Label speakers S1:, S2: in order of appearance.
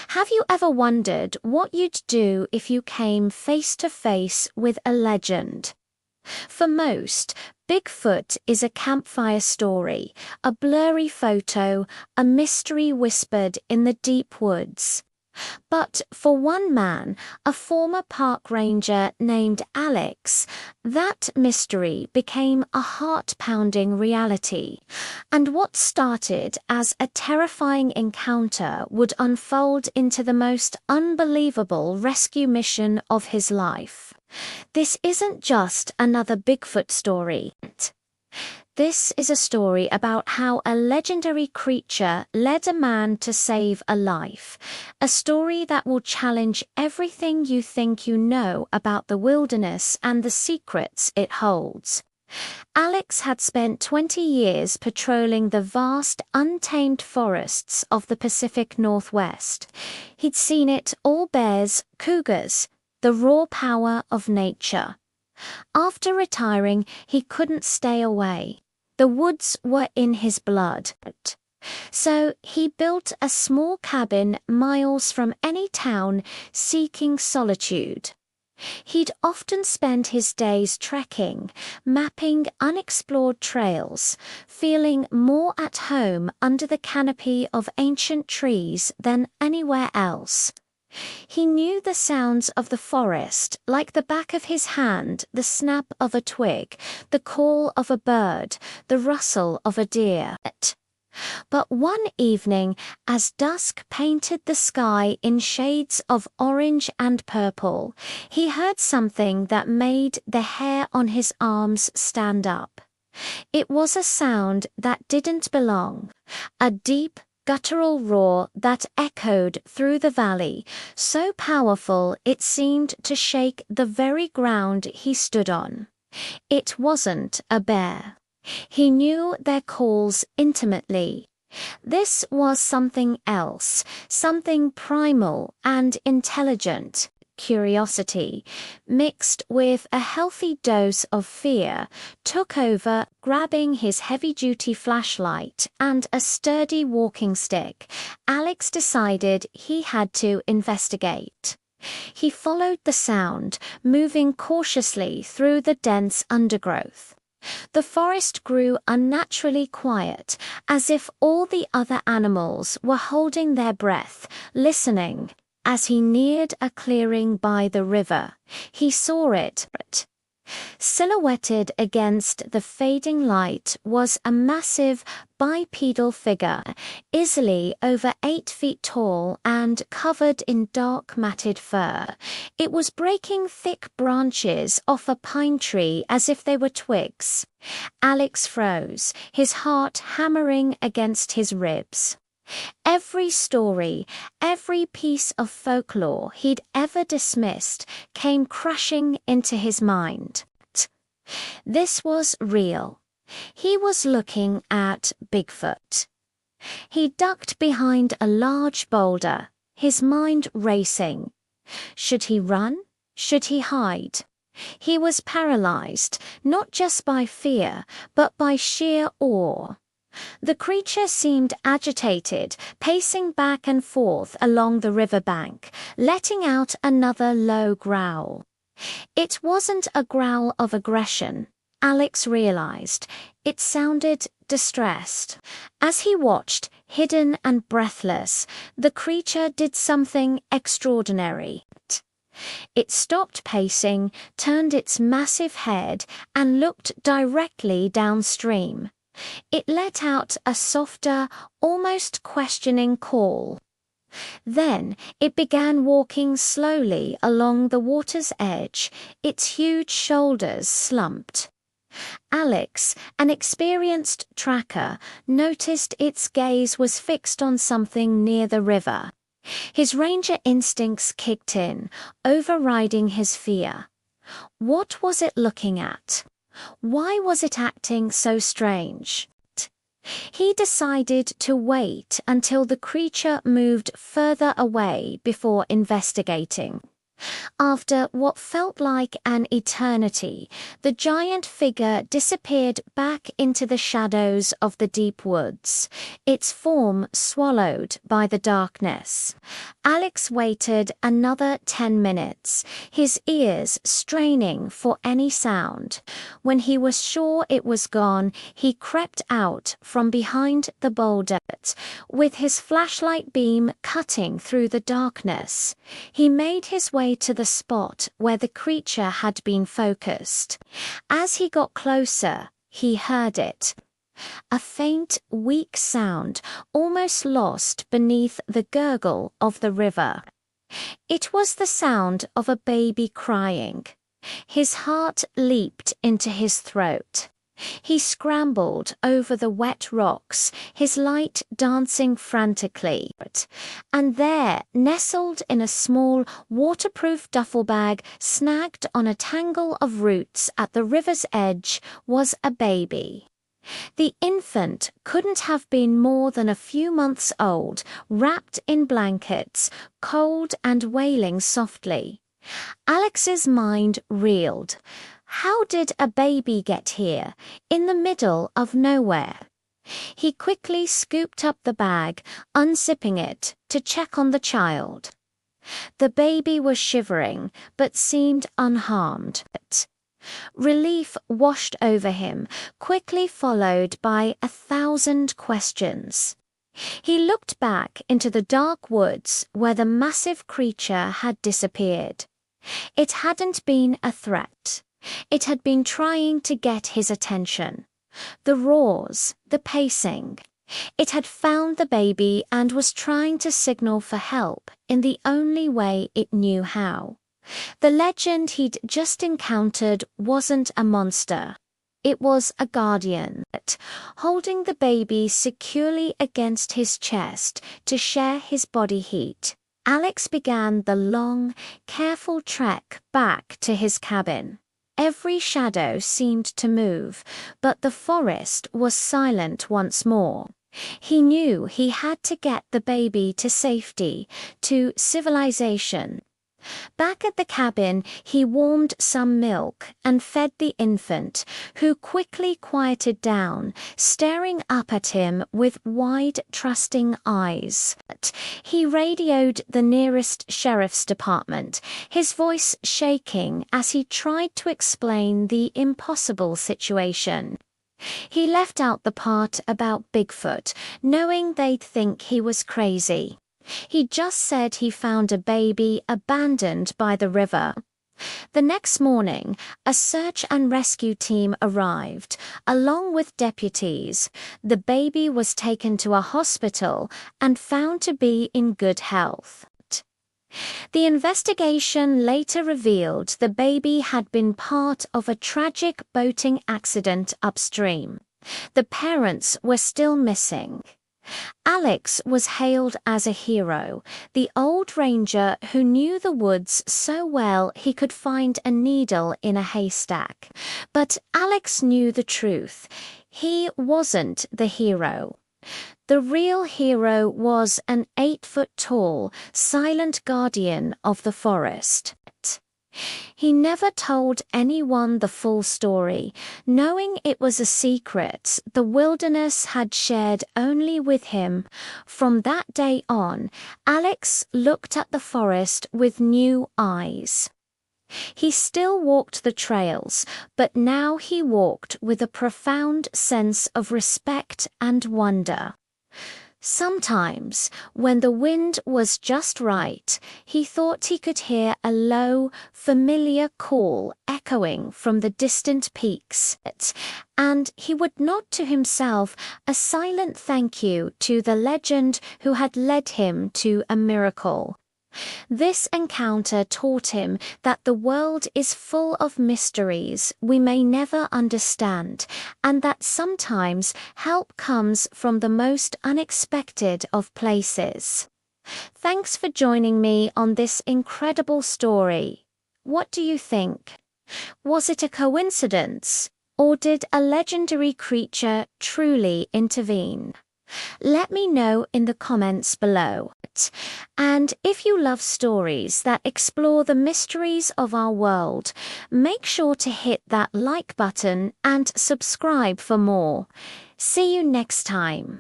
S1: Have you ever wondered what you'd do if you came face to face with a legend? For most, Bigfoot is a campfire story, a blurry photo, a mystery whispered in the deep woods. But for one man, a former park ranger named Alex, that mystery became a heart-pounding reality, and what started as a terrifying encounter would unfold into the most unbelievable rescue mission of his life. This isn't just another Bigfoot story. This is a story about how a legendary creature led a man to save a life, a story that will challenge everything you think you know about the wilderness and the secrets it holds. Alex had spent 20 years patrolling the vast, untamed forests of the Pacific Northwest. He'd seen it all: bears, cougars, the raw power of nature. After retiring, he couldn't stay away. The woods were in his blood. So he built a small cabin miles from any town, seeking solitude. He'd often spend his days trekking, mapping unexplored trails, feeling more at home under the canopy of ancient trees than anywhere else. He knew the sounds of the forest like the back of his hand: the snap of a twig, the call of a bird, the rustle of a deer. But one evening, as dusk painted the sky in shades of orange and purple, he heard something that made the hair on his arms stand up. It was a sound that didn't belong, a deep, guttural roar that echoed through the valley, so powerful it seemed to shake the very ground he stood on. It wasn't a bear. He knew their calls intimately. This was something else, something primal and intelligent. Curiosity, mixed with a healthy dose of fear, took over, grabbing his heavy-duty flashlight and a sturdy walking stick. Alex decided he had to investigate. He followed the sound, moving cautiously through the dense undergrowth. The forest grew unnaturally quiet, as if all the other animals were holding their breath, listening. As he neared a clearing by the river, he saw it. Silhouetted against the fading light was a massive, bipedal figure, easily over 8 feet tall and covered in dark matted fur. It was breaking thick branches off a pine tree as if they were twigs. Alex froze, his heart hammering against his ribs. Every story, every piece of folklore he'd ever dismissed came crashing into his mind. This was real. He was looking at Bigfoot. He ducked behind a large boulder, his mind racing. Should he run? Should he hide? He was paralyzed, not just by fear, but by sheer awe. The creature seemed agitated, pacing back and forth along the riverbank, letting out another low growl. It wasn't a growl of aggression, Alex realized. It sounded distressed. As he watched, hidden and breathless, the creature did something extraordinary. It stopped pacing, turned its massive head, and looked directly downstream. It let out a softer, almost questioning call. Then it began walking slowly along the water's edge, its huge shoulders slumped. Alex, an experienced tracker, noticed its gaze was fixed on something near the river. His ranger instincts kicked in, overriding his fear. What was it looking at? Why was it acting so strange? He decided to wait until the creature moved further away before investigating. After what felt like an eternity, the giant figure disappeared back into the shadows of the deep woods, its form swallowed by the darkness. Alex waited another 10 minutes, his ears straining for any sound. When he was sure it was gone, he crept out from behind the boulder, with his flashlight beam cutting through the darkness. He made his way to the spot where the creature had been focused. As he got closer, he heard it. A faint, weak sound, almost lost beneath the gurgle of the river. It was the sound of a baby crying. His heart leaped into his throat. He scrambled over the wet rocks, his light dancing frantically. And there, nestled in a small, waterproof duffel bag snagged on a tangle of roots at the river's edge, was a baby. The infant couldn't have been more than a few months old, wrapped in blankets, cold and wailing softly. Alex's mind reeled. How did a baby get here, in the middle of nowhere? He quickly scooped up the bag, unzipping it to check on the child. The baby was shivering, but seemed unharmed. Relief washed over him, quickly followed by 1,000 questions. He looked back into the dark woods where the massive creature had disappeared. It hadn't been a threat. It had been trying to get his attention. The roars, the pacing. It had found the baby and was trying to signal for help in the only way it knew how. The legend he'd just encountered wasn't a monster. It was a guardian, holding the baby securely against his chest to share his body heat. Alex began the long, careful trek back to his cabin. Every shadow seemed to move, but the forest was silent once more. He knew he had to get the baby to safety, to civilization. Back at the cabin, he warmed some milk and fed the infant, who quickly quieted down, staring up at him with wide, trusting eyes. He radioed the nearest sheriff's department, his voice shaking as he tried to explain the impossible situation. He left out the part about Bigfoot, knowing they'd think he was crazy. He just said he found a baby abandoned by the river. The next morning, a search and rescue team arrived, along with deputies. The baby was taken to a hospital and found to be in good health. The investigation later revealed the baby had been part of a tragic boating accident upstream. The parents were still missing. Alex was hailed as a hero, the old ranger who knew the woods so well he could find a needle in a haystack. But Alex knew the truth. He wasn't the hero. The real hero was an 8-foot-tall, silent guardian of the forest. He never told anyone the full story, knowing it was a secret the wilderness had shared only with him. From that day on, Alex looked at the forest with new eyes. He still walked the trails, but now he walked with a profound sense of respect and wonder. Sometimes, when the wind was just right, he thought he could hear a low, familiar call echoing from the distant peaks, and he would nod to himself a silent thank you to the legend who had led him to a miracle. This encounter taught him that the world is full of mysteries we may never understand, and that sometimes help comes from the most unexpected of places. Thanks for joining me on this incredible story. What do you think? Was it a coincidence, or did a legendary creature truly intervene? Let me know in the comments below. it. And if you love stories that explore the mysteries of our world, make sure to hit that like button and subscribe for more. See you next time.